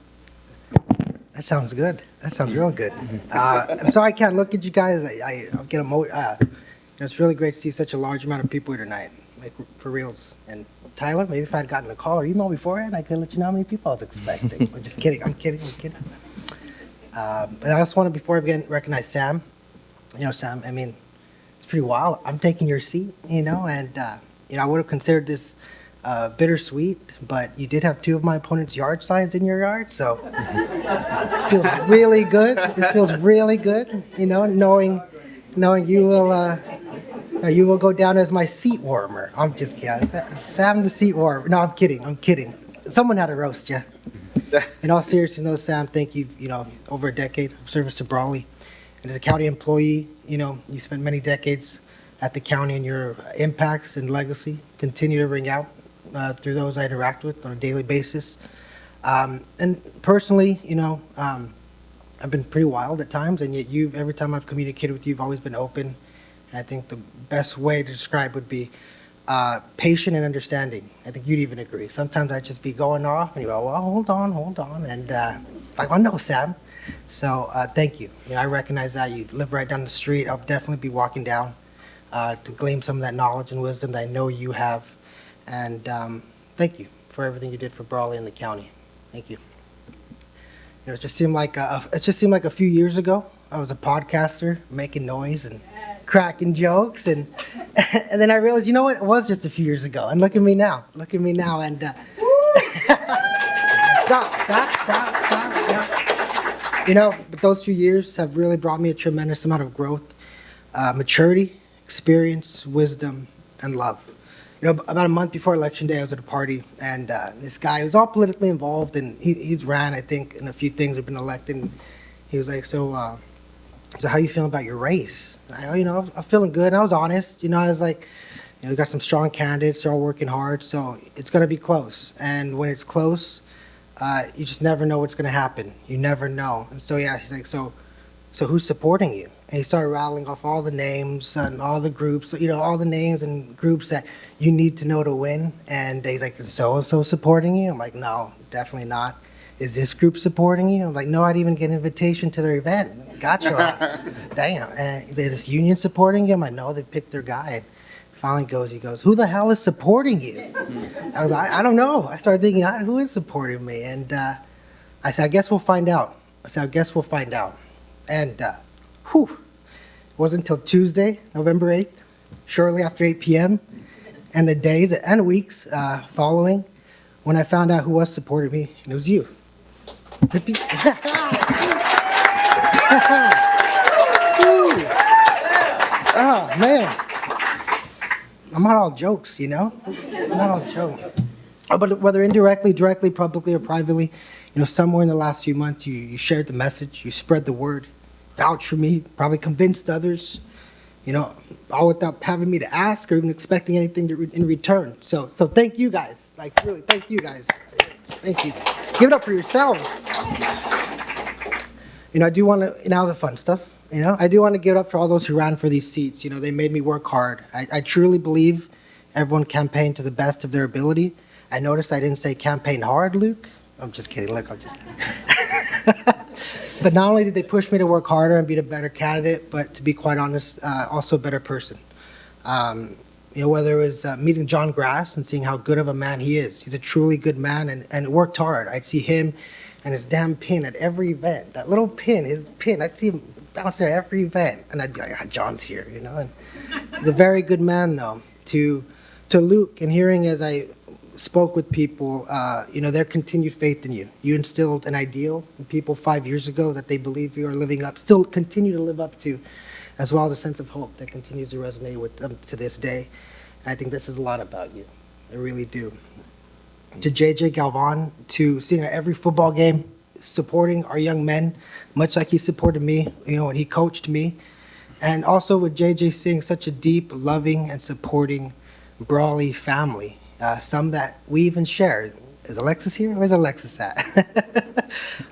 That sounds good. That sounds real good. I'm sorry I can't look at you guys. I'll get it's really great to see such a large amount of people here tonight, like for reals. And Tyler, maybe if I'd gotten a call or email beforehand, I could let you know how many people I was expecting. I'm just kidding. I'm kidding. But I also want to, before I begin, recognize Sam. Sam, I mean, it's pretty wild. I'm taking your seat, and, I would have considered this bittersweet, but you did have two of my opponent's yard signs in your yard, so it feels really good. It feels really good, knowing you will go down as my seat warmer. I'm just kidding. Sam the seat warmer. No, I'm kidding. Someone had to roast you. In all seriousness, no, Sam, thank you, over a decade of service to Brawley. And as a county employee, you spent many decades at the county, and your impacts and legacy continue to ring out through those I interact with on a daily basis. And personally, I've been pretty wild at times, and yet every time I've communicated with you, you've always been open. And I think the best way to describe would be patient and understanding. I think you'd even agree. Sometimes I'd just be going off and you go, well, hold on. And like, oh no, Sam. So thank you. I recognize that. You live right down the street. I'll definitely be walking down to glean some of that knowledge and wisdom that I know you have. And thank you for everything you did for Brawley and the county. Thank you. It just seemed like a few years ago, I was a podcaster making noise and cracking jokes, and and then I realized, you know what? It was just a few years ago, and look at me now. And stop. Yeah. But those 2 years have really brought me a tremendous amount of growth, maturity, experience, wisdom, and love. About a month before Election Day, I was at a party, and this guy who's all politically involved, and he's ran, I think, in a few things, have been elected. And he was like, so how you feeling about your race? And I'm feeling good. And I was honest. I was like, we got some strong candidates. They're all working hard, so it's going to be close. And when it's close, you just never know what's going to happen. You never know. And so, yeah, he's like, so who's supporting you? And he started rattling off all the names and all the groups, all the names and groups that you need to know to win. And he's like, so-and-so supporting you? I'm like, no, definitely not. Is this group supporting you? I'm like, no, I'd even get an invitation to their event. Gotcha. Damn. And is this union supporting you? I'm like, no, they picked their guy. And finally he goes, who the hell is supporting you? I was like, I don't know. I started thinking, who is supporting me? And I said, I guess we'll find out. And it wasn't until Tuesday, November 8th, shortly after 8 p.m., and the days and weeks following, when I found out who was supporting me, and it was you. Oh, man. I'm not all jokes, I'm not all jokes. But whether indirectly, directly, publicly, or privately, somewhere in the last few months, you shared the message, you spread the word, vouched for me, probably convinced others, all without having me to ask or even expecting anything in return. So thank you guys. Like, really, thank you guys. Thank you. Give it up for yourselves. I do want to, now the fun stuff, I do want to give it up for all those who ran for these seats. They made me work hard. I truly believe everyone campaigned to the best of their ability. I noticed I didn't say campaign hard, Luke. I'm just kidding. Look, I'm just But not only did they push me to work harder and be a better candidate, but to be quite honest, also a better person. Whether it was meeting John Grass and seeing how good of a man he is. He's a truly good man and worked hard. I'd see him and his damn pin at every event. That little pin, his pin, I'd see him bounce there at every event. And I'd be like, John's here, And he's a very good man, though. To Luke, and hearing as I spoke with people, their continued faith in you. You instilled an ideal in people 5 years ago that they believe you are living up, still continue to live up to, as well as a sense of hope that continues to resonate with them to this day. And I think this is a lot about you. I really do. To JJ Galvan, to seeing at every football game, supporting our young men, much like he supported me, when he coached me. And also with JJ seeing such a deep, loving, and supporting Brawley family. Some that we even share. Is Alexis here? Where's Alexis at?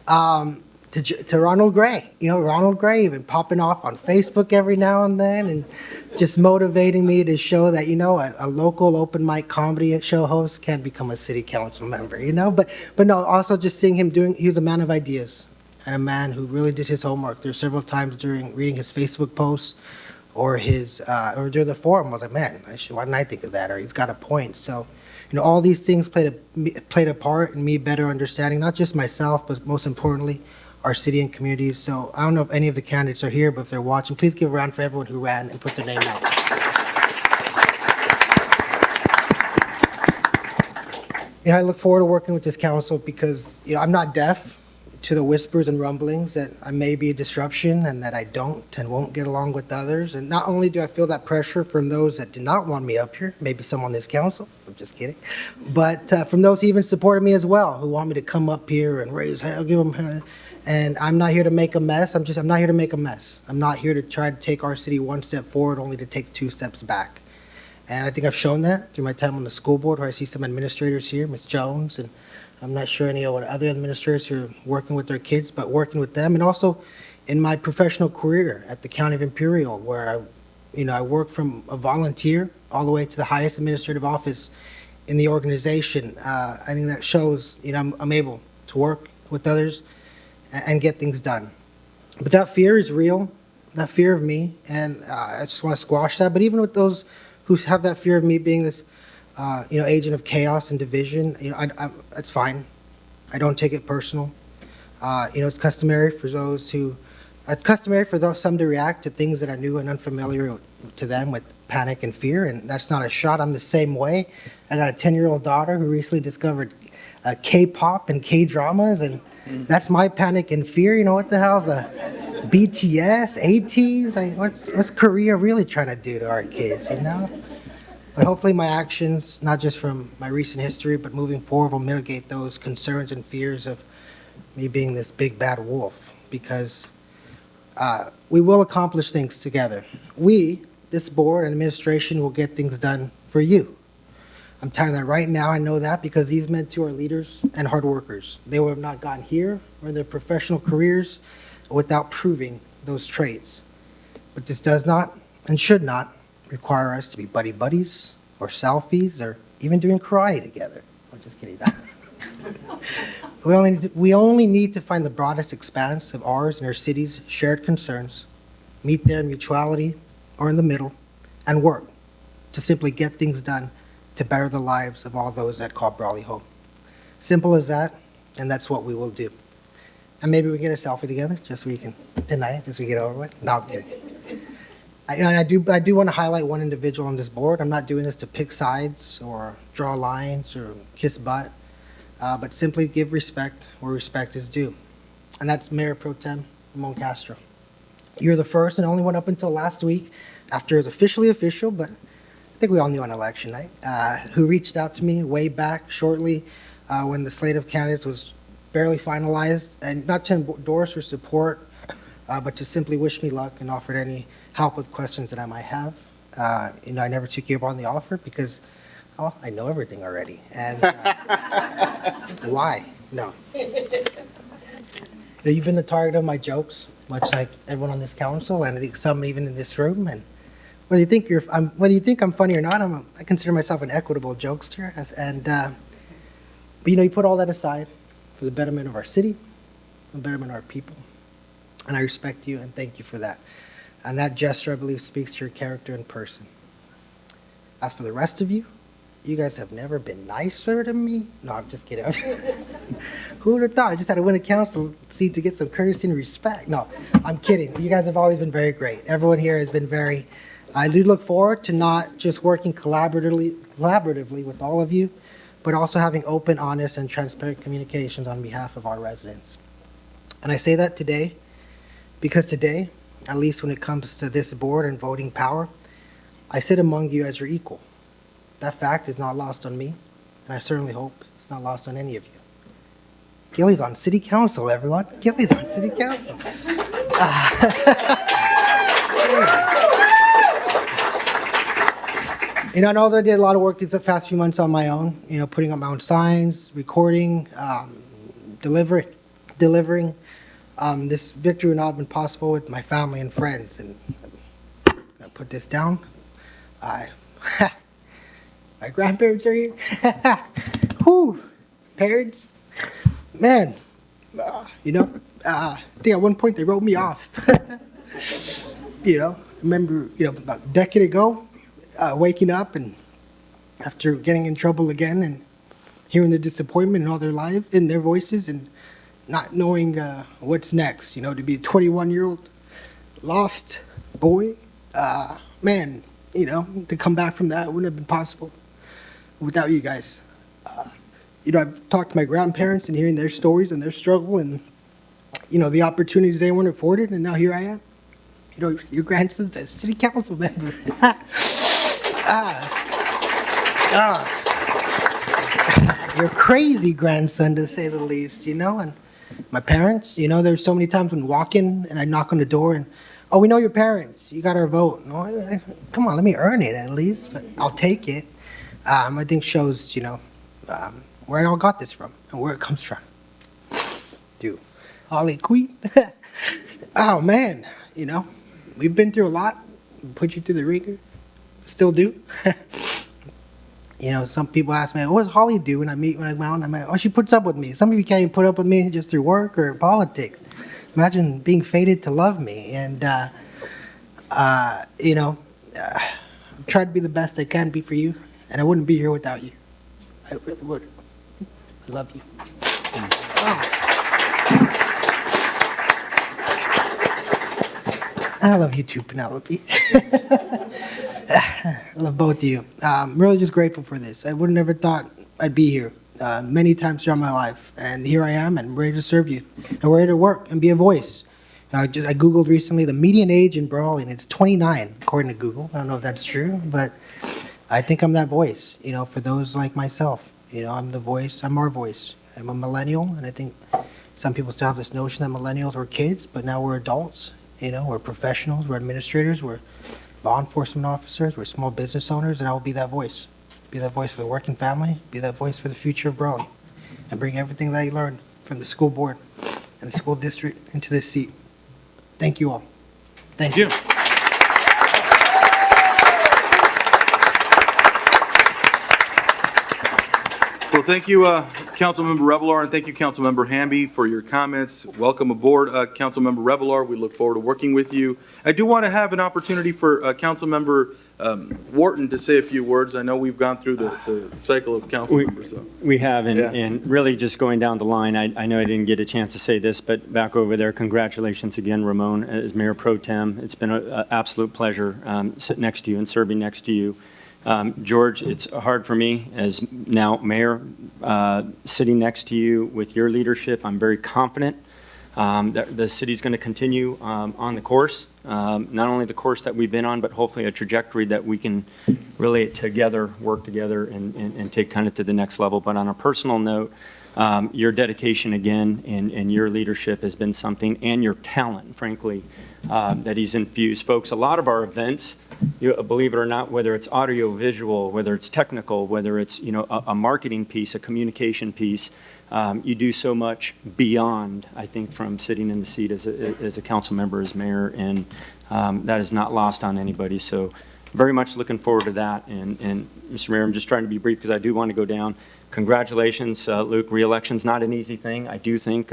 To Ronald Gray. Ronald Gray even popping off on Facebook every now and then and just motivating me to show that, a local open mic comedy show host can become a city council member, But no, also just seeing him he was a man of ideas and a man who really did his homework. There's several times during reading his Facebook posts or or during the forum, I was like, man, why didn't I think of that? Or he's got a point. So, all these things played a part in me better understanding, not just myself, but most importantly, our city and communities. So I don't know if any of the candidates are here, but if they're watching, please give a round for everyone who ran and put their name out. I look forward to working with this council because, I'm not deaf to the whispers and rumblings that I may be a disruption and that I don't and won't get along with others. And not only do I feel that pressure from those that did not want me up here, maybe some on this council, I'm just kidding, but from those who even supported me as well, who want me to come up here and raise hell, give them. And I'm not here to make a mess. I'm not here to make a mess. I'm not here to try to take our city one step forward, only to take 2 steps back. And I think I've shown that through my time on the school board, where I see some administrators here, Ms. Jones, and I'm not sure any of what other administrators who are working with their kids, but working with them. And also in my professional career at the County of Imperial, where I work from a volunteer all the way to the highest administrative office in the organization. I think that shows, I'm able to work with others and get things done. But that fear is real, that fear of me, and I just want to squash that. But even with those who have that fear of me being this, agent of chaos and division, it's fine. I don't take it personal. It's customary for some to react to things that are new and unfamiliar to them with panic and fear, and that's not a shot. I'm the same way. I got a 10-year-old daughter who recently discovered K-pop and K-dramas, and that's my panic and fear. What the hell's a BTS, ATs? What's Korea really trying to do to our kids, But hopefully my actions, not just from my recent history, but moving forward, will mitigate those concerns and fears of me being this big bad wolf, because we will accomplish things together. We, this board and administration, will get things done for you. I'm telling you that right now. I know that because these men too are leaders and hard workers. They would have not gotten here or in their professional careers without proving those traits. But this does not and should not require us to be buddy buddies or selfies or even doing karate together. I'm just kidding. We only need to find the broadest expanse of ours and our city's shared concerns, meet there in mutuality or in the middle, and work to simply get things done to better the lives of all those that call Brawley home. Simple as that, and that's what we will do. And maybe we get a selfie together, just so we can deny it, just so we get over with. No, I'm kidding. I do want to highlight one individual on this board. I'm not doing this to pick sides or draw lines or kiss butt, but simply give respect where respect is due. And that's Mayor Pro Tem Ramon Castro. You're the first and only one up until last week, after it was officially official, but I think we all knew on election night, who reached out to me way back shortly when the slate of candidates was barely finalized, and not to endorse or support, but to simply wish me luck and offered any help with questions that I might have. I never took you up on the offer because, I know everything already. And why? No. You've been the target of my jokes, much like everyone on this council, and I think some even in this room. And whether you think I'm funny or not, I consider myself an equitable jokester. And but you put all that aside for the betterment of our city, the betterment of our people. And I respect you and thank you for that. And that gesture, I believe, speaks to your character in person. As for the rest of you, you guys have never been nicer to me. No, I'm just kidding. Who would have thought? I just had to win a council seat to get some courtesy and respect. No, I'm kidding. You guys have always been very great. Everyone here has been very... I do look forward to not just working collaboratively with all of you, but also having open, honest, and transparent communications on behalf of our residents. And I say that today because today, at least when it comes to this board and voting power, I sit among you as your equal. That fact is not lost on me, and I certainly hope it's not lost on any of you. Gilly's on city council, everyone. Gilly's on city council. And although I did a lot of work these past few months on my own, putting up my own signs, recording, delivering, this victory would not have been possible with my family and friends. And I'm gonna put this down. My grandparents are here. Whew, parents, man. I think at one point they wrote me off. I remember, about a decade ago, waking up and after getting in trouble again and hearing the disappointment in all their lives, in their voices, and not knowing what's next. To be a 21-year-old lost boy, man. To come back from that wouldn't have been possible without you guys. I've talked to my grandparents and hearing their stories and their struggle and, the opportunities they weren't afforded, and now here I am. Your grandson's a city council member. Your crazy grandson, to say the least, and my parents, there's so many times when walking and I knock on the door and, oh, we know your parents. You got our vote. No, come on, let me earn it at least, but I'll take it. I think shows, where I all got this from and where it comes from. Dude, Holly Queen. Oh, man, we've been through a lot. put you through the ringer. Still do. You know, some people ask me, what does Holly do when I meet when I'm out? I'm like, oh, she puts up with me. Some of you can't even put up with me just through work or politics. Imagine being fated to love me. And, you know, try to be the best I can be for you. And I wouldn't be here without you. I really would. I love you. I love you too, Penelope. I love both of you. I'm really just grateful for this. I would have never thought I'd be here many times throughout my life. And here I am, and ready to serve you. And ready to work and be a voice. I Googled recently the median age in Brawley, and it's 29, according to Google. I don't know if that's true, but I think I'm that voice, you know, for those like myself. You know, I'm the voice. I'm our voice. I'm a millennial, and I think some people still have this notion that millennials were kids, but now we're adults. You know, we're professionals, we're administrators, we're law enforcement officers, we're small business owners, and I will be that voice. Be that voice for the working family, be that voice for the future of Brawley, and bring everything that I learned from the school board and the school district into this seat. Thank you all. Thank you. Well, thank you, Councilmember Revelar, and thank you, Councilmember Hamby, for your comments. Welcome aboard, Councilmember Revelar. We look forward to working with you. I do want to have an opportunity for Councilmember Wharton to say a few words. I know we've gone through the cycle of council members. So. We have, and, Yeah. and really just going down the line, I know I didn't get a chance to say this, but back over there, congratulations again, Ramon, as Mayor Pro Tem. It's been an absolute pleasure sitting next to you and serving next to you. George, it's hard for me as now mayor, sitting next to you with your leadership. I'm very confident that the city's going to continue on the course, not only the course that we've been on, but hopefully a trajectory that we can really together, work together and take kind of to the next level. But on a personal note, your dedication again and your leadership has been something, and your talent, frankly, that he's infused. Folks, a lot of our events, believe it or not, whether it's audio, visual, whether it's technical, whether it's a marketing piece, a communication piece, you do so much beyond, I think, from sitting in the seat as a council member, as mayor, and that is not lost on anybody. So very much looking forward to that. And Mr. Mayor, I'm just trying to be brief because I do want to go down. Congratulations, Luke. Re-election's not an easy thing. I do think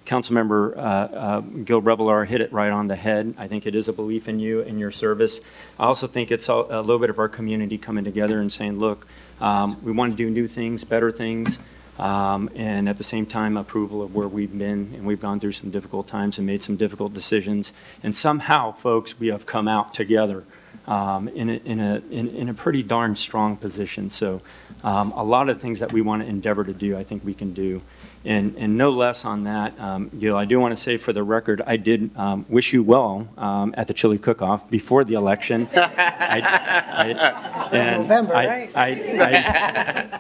Councilmember Gil Revelar hit it right on the head. I think it is a belief in you and your service. I also think it's a little bit of our community coming together and saying, look, we want to do new things, better things, and at the same time, approval of where we've been. And we've gone through some difficult times and made some difficult decisions. And somehow, folks, we have come out together in a pretty darn strong position. So a lot of things that we want to endeavor to do, I think we can do. And no less on that, Gil, I do want to say for the record, I did wish you well at the chili cook-off before the election. November, right?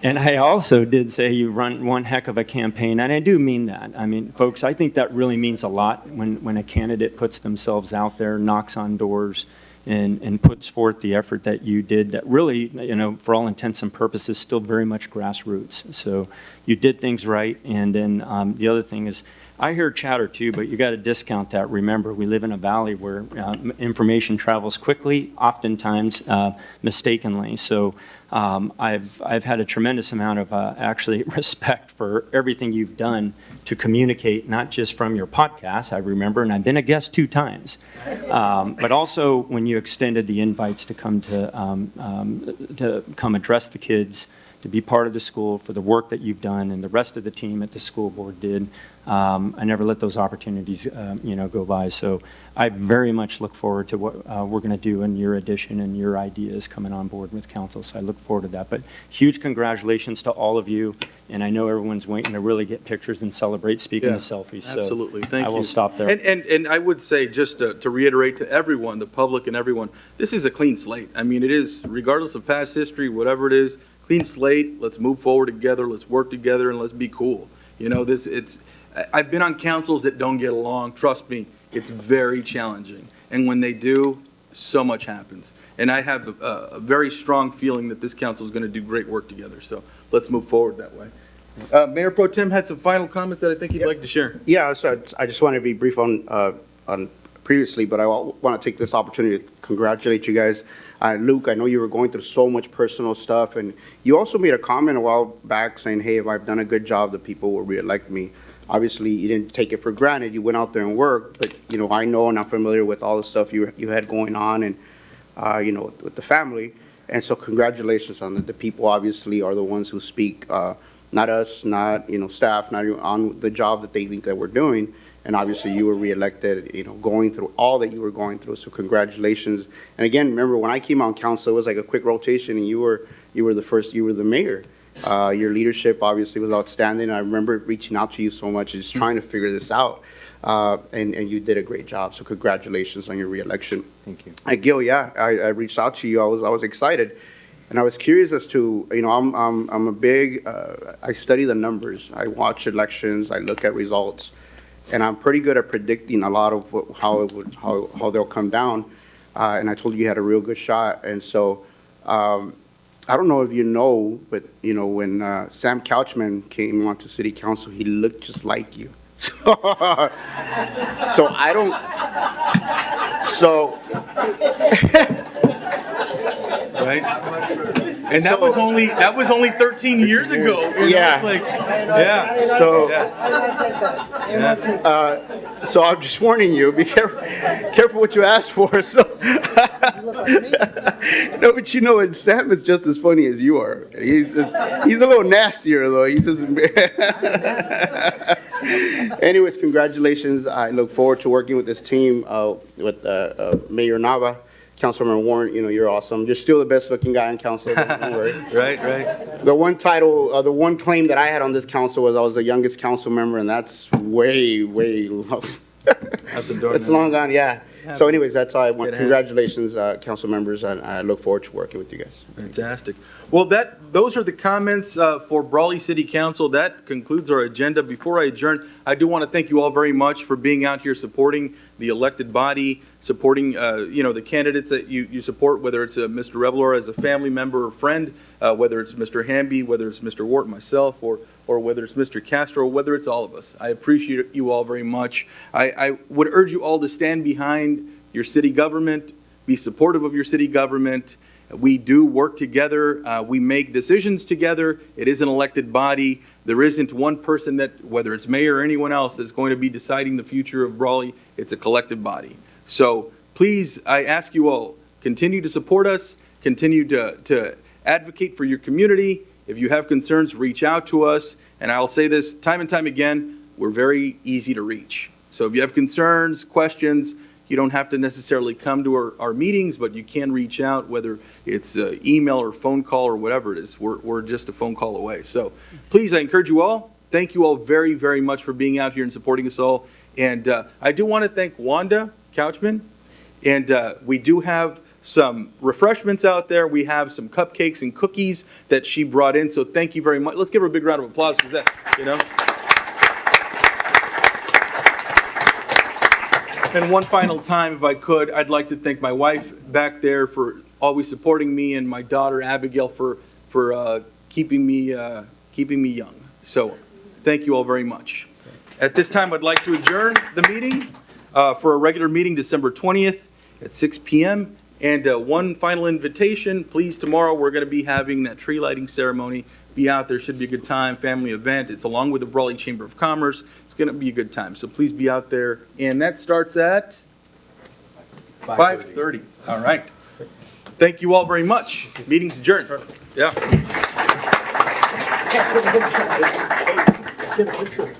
And I also did say you run one heck of a campaign, and I do mean that. I mean, folks, I think that really means a lot when a candidate puts themselves out there, knocks on doors, and puts forth the effort that you did that really, for all intents and purposes, still very much grassroots. So you did things right. And then the other thing is, I hear chatter too, but you got to discount that. Remember, we live in a valley where information travels quickly, oftentimes mistakenly. So I've had a tremendous amount of actually respect for everything you've done to communicate, not just from your podcast, I remember, and I've been a guest 2 times, but also when you extended the invites to come to come address the kids, to be part of the school, for the work that you've done and the rest of the team at the school board did. I never let those opportunities, go by. So I very much look forward to what we're going to do in your addition and your ideas coming on board with council. So I look forward to that. But huge congratulations to all of you. And I know everyone's waiting to really get pictures and celebrate, speaking of selfies. So absolutely. Thank you. I will stop there. And I would say, just to reiterate to everyone, the public and everyone, this is a clean slate. I mean, it is, regardless of past history, whatever it is, clean slate. Let's move forward together. Let's work together, and let's be cool. I've been on councils that don't get along. Trust me, it's very challenging. And when they do, so much happens. And I have a very strong feeling that this council is going to do great work together. So let's move forward that way. Mayor Pro Tem had some final comments that I think he'd like to share. Yeah, so I just want to be brief on previously, but I want to take this opportunity to congratulate you guys. Luke, I know you were going through so much personal stuff, and you also made a comment a while back saying, hey, if I've done a good job, the people will reelect me. Obviously, you didn't take it for granted. You went out there and worked, but, you know, I know and I'm familiar with all the stuff you had going on and, you know, with the family. And so congratulations on the people obviously are the ones who speak, not us, not, you know, staff, not even on the job that they think that we're doing. And obviously you were reelected, you know, going through all that you were going through. So congratulations. And again, remember when I came on council, it was like a quick rotation and you were the mayor. Your leadership obviously was outstanding. I remember reaching out to you so much, just trying to figure this out. And you did a great job. So congratulations on your reelection. Thank you. Gil, yeah, I reached out to you. I was excited. And I was curious as to, you know, I'm a big, I study the numbers. I watch elections. I look at results. And I'm pretty good at predicting a lot of how they'll come down. And I told you had a real good shot. And so, I don't know if you know, but, you know, when Sam Couchman came onto city council, he looked just like you. So I don't, so. Right? And that was only 13 years ago. You know, Yeah. It's like, yeah. So, Yeah. so I'm just warning you, be careful what you ask for. So, no, but you know, and Sam is just as funny as you are. He's a little nastier though. He's just. Anyways, congratulations. I look forward to working with this team, with Mayor Nava. Councilman Warren, you know, you're awesome. You're still the best looking guy on council. Don't worry. Right. The one title, the one claim that I had on this council was I was the youngest council member, and that's way long. Out the door It's now. long gone, yeah. So anyways, that's all I want. Get ahead. Congratulations, council members, and I look forward to working with you guys. Fantastic. Well, those are the comments for Brawley City Council. That concludes our agenda. Before I adjourn, I do want to thank you all very much for being out here supporting the elected body, supporting you know, the candidates that you support, whether it's Mr. Revelor as a family member or friend, whether it's Mr. Hamby, whether it's Mr. Wart, myself, or whether it's Mr. Castro, whether it's all of us. I appreciate you all very much. I would urge you all to stand behind your city government, be supportive of your city government. We do work together. We make decisions together. It is an elected body. There isn't one person that, whether it's mayor or anyone else, that's going to be deciding the future of Brawley. It's a collective body. So please, I ask you all, continue to support us, continue to advocate for your community. If you have concerns, reach out to us. And I'll say this time and time again, we're very easy to reach. So if you have concerns, questions, you don't have to necessarily come to our meetings, but you can reach out, whether it's email or phone call or whatever it is. We're just a phone call away. So please, I encourage you all. Thank you all very, very much for being out here and supporting us all. And I do want to thank Wanda Couchman. And we do have some refreshments out there. We have some cupcakes and cookies that she brought in. So thank you very much. Let's give her a big round of applause for that, you know. And one final time, if I could, I'd like to thank my wife back there for always supporting me, and my daughter Abigail for keeping me young. So thank you all very much. At this time, I'd like to adjourn the meeting for a regular meeting December 20th at 6 p.m. And one final invitation, please, tomorrow we're going to be having that tree lighting ceremony. Be out there, should be a good time, family event. It's along with the Brawley Chamber of Commerce. It's going to be a good time, so please be out there. And that starts at 5:30. All right. Thank you all very much. Meeting's adjourned. Yeah. Let's get a picture.